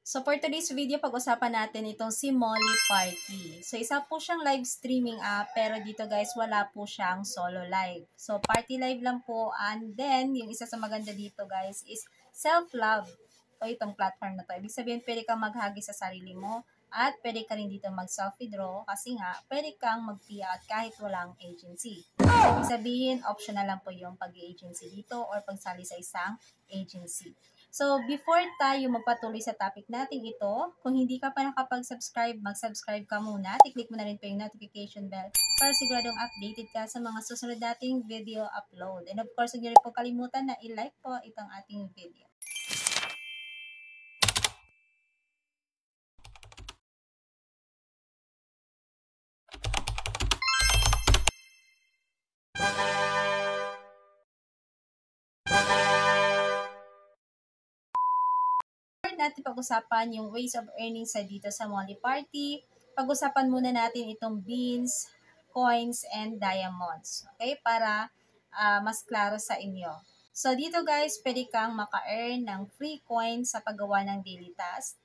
So for today's video, pag-usapan natin itong si Molly Party. So isa po siyang live streaming app, pero dito guys, wala po siyang solo live. So party live lang po, and then yung isa sa maganda dito guys is self-love. O itong platform na to. Ibig sabihin, pwede kang maghagi sa sarili mo, at pwede ka rin dito mag-selfie draw kasi nga, pwede kang mag-payout kahit walang agency. Ibig sabihin, optional lang po yung pag-agency dito or pagsali sa isang agency. So, before tayo magpatuloy sa topic natin ito, kung hindi ka pa nakapag-subscribe, mag-subscribe ka muna. I-click mo na rin po yung notification bell para siguradong updated ka sa mga susunod nating video upload. And of course, huwag niyo rin po kalimutan na i-like po itong ating video. Natin pag-usapan yung ways of earning sa dito sa Molly Party. Pag-usapan muna natin itong beans, coins, and diamonds. Okay? Para mas klaro sa inyo. So, dito guys, pwede kang maka-earn ng free coins sa paggawa ng daily task.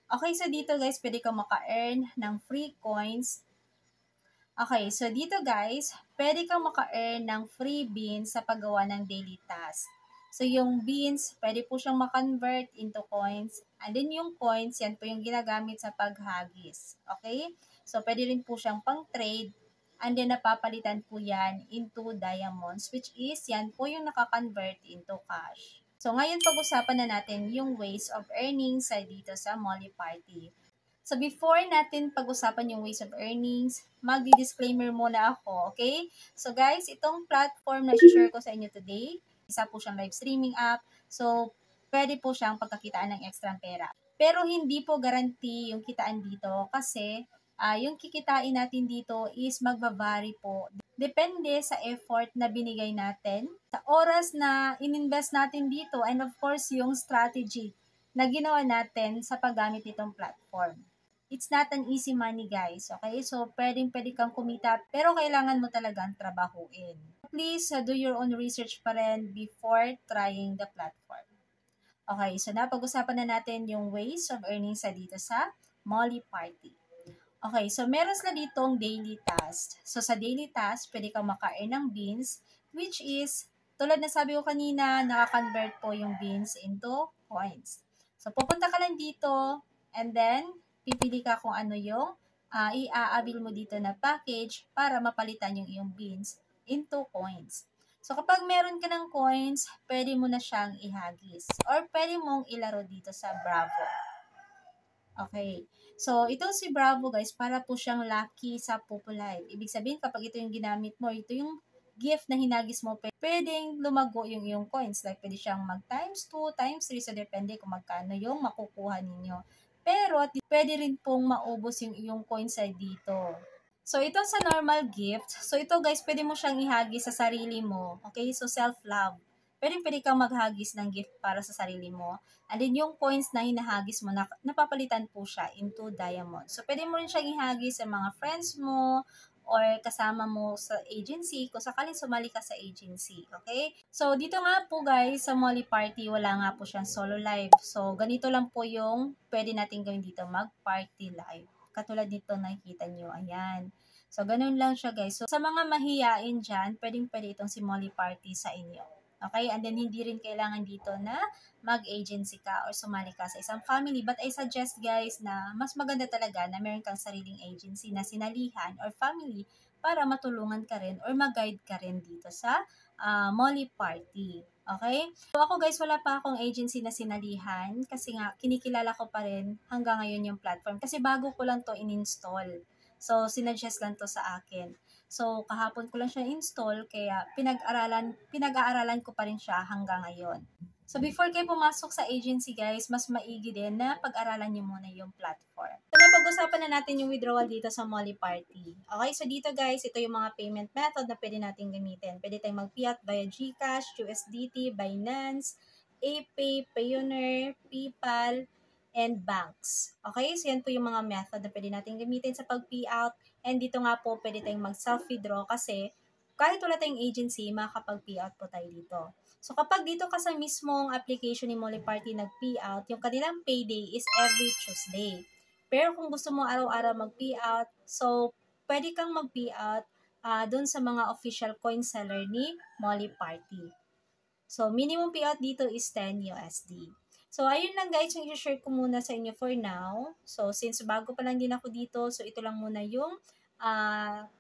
Okay, so dito guys, pwede kang maka-earn ng free coins. Okay, so dito guys, pwede kang maka-earn ng free beans sa paggawa ng daily task. So, yung beans, pwede po siyang ma-convert into coins. And then, yung coins, yan po yung ginagamit sa paghagis. Okay? So, pwede rin po siyang pang-trade. And then, napapalitan po yan into diamonds, which is, yan po yung naka-convert into cash. So, ngayon, pag-usapan na natin yung ways of earning sa dito sa Molly Party. So, before natin pag-usapan yung ways of earnings, magdi-disclaimer muna ako, okay? So, guys, itong platform na share ko sa inyo today, isa po siyang live streaming app. So, pwede po siyang pagkakitaan ng extra pera. Pero hindi po guarantee yung kitaan dito kasi yung kikitain natin dito is magbabari po. Depende sa effort na binigay natin, sa oras na ininvest natin dito, and of course, yung strategy na ginawa natin sa paggamit nitong platform. It's not an easy money, guys. Okay? So, pwede kang kumita, pero kailangan mo talagang trabahuin. Please do your own research pa rin before trying the platform. Okay, so napag-usapan na natin yung ways of earning sa dito sa Molly Party. Okay, so meron sila ditong daily task. So, sa daily task, pwede kang maka-earn ng beans, which is, tulad na sabi ko kanina, naka-convert po yung beans into coins. So, pupunta ka lang dito, and then, pipili ka kung ano yung i-avail mo dito na package para mapalitan yung iyong beans into coins. So, kapag meron ka ng coins, pwede mo na siyang ihagis or pwede mong ilaro dito sa Bravo. Okay. So, itong si Bravo guys, para po siyang lucky sa Pupulive. Ibig sabihin, kapag ito yung ginamit mo, ito yung gift na hinagis mo, pwedeng lumago yung iyong coins. Like, pwede siyang mag times 2, times 3, so depende kung magkano yung makukuha ninyo. Pero, pwede rin pong maubos yung iyong coins ay dito. So, ito sa normal gift. So, ito guys, pwede mo siyang ihagis sa sarili mo. Okay? So, self-love. Pwede kang maghagis ng gift para sa sarili mo. And then, yung coins na hinahagis mo, napapalitan po siya into diamond. So, pwede mo rin siyang ihagis sa mga friends mo or kasama mo sa agency kung sakaling sumali ka sa agency. Okay? So, dito nga po guys, sa Molly Party, wala nga po siyang solo live. So, ganito lang po yung pwede natin gawin dito, mag-party live. Katulad dito, nakikita nyo, ayan. So, ganun lang siya guys. So, sa mga mahiyain dyan, pwede itong si Molly Party sa inyo. Okay? And then, hindi rin kailangan dito na mag-agency ka or sumali ka sa isang family. But I suggest guys na mas maganda talaga na meron kang sariling agency na sinalihan or family para matulungan ka rin or mag-guide ka rin dito sa Molly Party. Okay? So ako guys, wala pa akong agency na sinalihan kasi nga kinikilala ko pa rin hanggang ngayon yung platform kasi bago ko lang to in-install. So, sinuggest lang to sa akin. So, kahapon ko lang siya install, kaya pinag-aaralan ko pa rin siya hanggang ngayon. So, before kayo pumasok sa agency, guys, mas maigi din na pag-aralan nyo muna yung platform. So, napag-usapan na natin yung withdrawal dito sa Molly Party. Okay, so dito guys, ito yung mga payment method na pwede natin gamitin. Pwede tayong mag-fiat via GCash, USDT, Binance, APay, Payoneer, PayPal, and banks. Okay, so yan po yung mga method na pwede natin gamitin sa pag-payout. And dito nga po, pwede tayong mag-self-withdraw kasi kahit wala tayong agency, makakapag-payout po tayo dito. So, kapag dito ka sa mismong application ni Molly Party nag-payout, yung kanilang payday is every Tuesday. Pero kung gusto mo araw-araw mag-payout, so, pwede kang mag-payout dun sa mga official coin seller ni Molly Party. So, minimum payout dito is 10 USD. So, ayun lang guys, yung i-share ko muna sa inyo for now. So, since bago pa lang din ako dito, so ito lang muna yung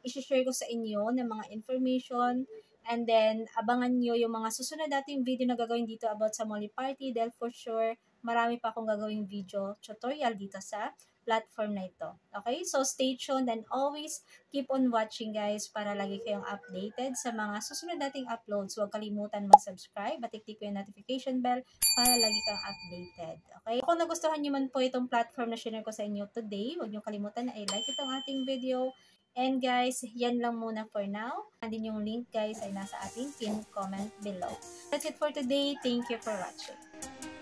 i-share ko sa inyo ng mga information. And then, abangan nyo yung mga susunod nating video na gagawin dito about sa Molly Party dahil for sure, marami pa akong gagawing video tutorial dito sa platform na ito. Okay? So, stay tuned and always keep on watching guys para lagi kayong updated sa mga susunod nating uploads. Huwag kalimutan mag-subscribe at i-click ko yung notification bell para lagi kang updated. Okay? Kung nagustuhan nyo man po itong platform na share ko sa inyo today, huwag nyo kalimutan na i-like itong ating video. And guys, yan lang muna for now. And din yung link guys ay nasa ating pinned comment below. That's it for today. Thank you for watching.